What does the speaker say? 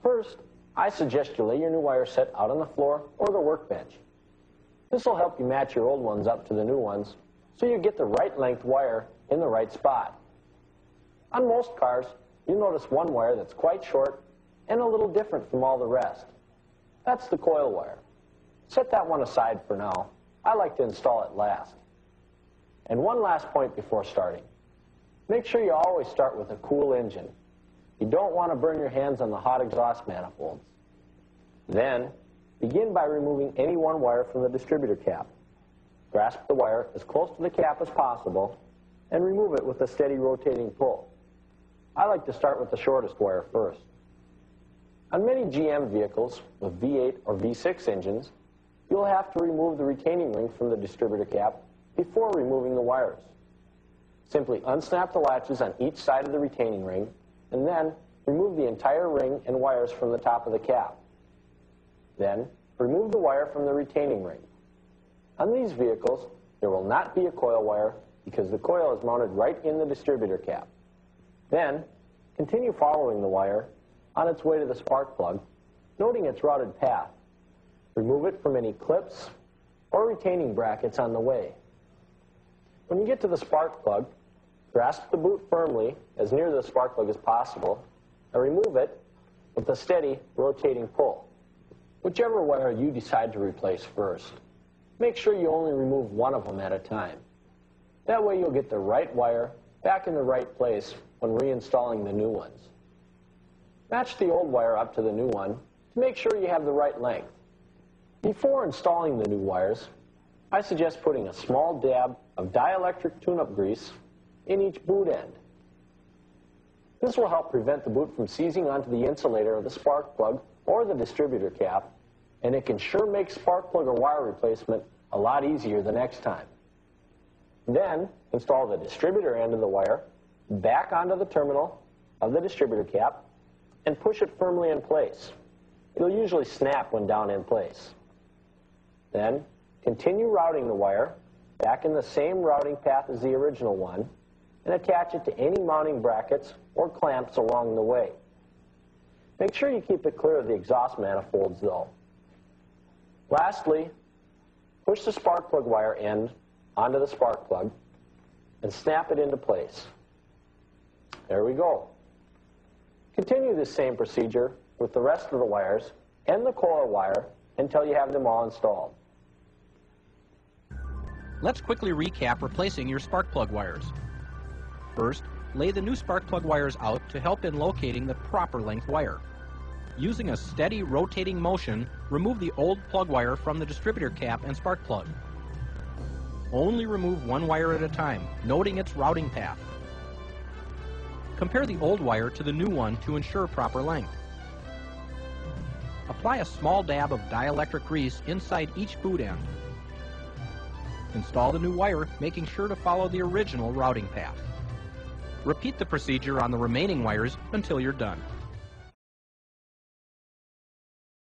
First, I suggest you lay your new wire set out on the floor or the workbench. This will help you match your old ones up to the new ones so you get the right length wire in the right spot. On most cars, you'll notice one wire that's quite short and a little different from all the rest. That's the coil wire. Set that one aside for now. I like to install it last. And one last point before starting. Make sure you always start with a cool engine. You don't want to burn your hands on the hot exhaust manifolds. Then, begin by removing any one wire from the distributor cap. Grasp the wire as close to the cap as possible and remove it with a steady rotating pull. I like to start with the shortest wire first. On many GM vehicles with V8 or V6 engines, you'll have to remove the retaining ring from the distributor cap before removing the wires. Simply unsnap the latches on each side of the retaining ring and then remove the entire ring and wires from the top of the cap. Then, remove the wire from the retaining ring. On these vehicles, there will not be a coil wire because the coil is mounted right in the distributor cap. Then, continue following the wire on its way to the spark plug, noting its routed path. Remove it from any clips or retaining brackets on the way. When you get to the spark plug, grasp the boot firmly as near the spark plug as possible and remove it with a steady rotating pull. Whichever wire you decide to replace first, make sure you only remove one of them at a time. That way you'll get the right wire back in the right place when reinstalling the new ones. Match the old wire up to the new one to make sure you have the right length. Before installing the new wires, I suggest putting a small dab of dielectric tune-up grease in each boot end. This will help prevent the boot from seizing onto the insulator of the spark plug or the distributor cap, and it can sure make spark plug or wire replacement a lot easier the next time. Then, install the distributor end of the wire back onto the terminal of the distributor cap and push it firmly in place. It'll usually snap when down in place. Then, continue routing the wire back in the same routing path as the original one and attach it to any mounting brackets or clamps along the way. Make sure you keep it clear of the exhaust manifolds though. Lastly, push the spark plug wire end onto the spark plug and snap it into place. There we go. Continue this same procedure with the rest of the wires and the coil wire until you have them all installed. Let's quickly recap replacing your spark plug wires. First, lay the new spark plug wires out to help in locating the proper length wire. Using a steady rotating motion, remove the old plug wire from the distributor cap and spark plug. Only remove one wire at a time, noting its routing path. Compare the old wire to the new one to ensure proper length. Apply a small dab of dielectric grease inside each boot end. Install the new wire, making sure to follow the original routing path. Repeat the procedure on the remaining wires until you're done.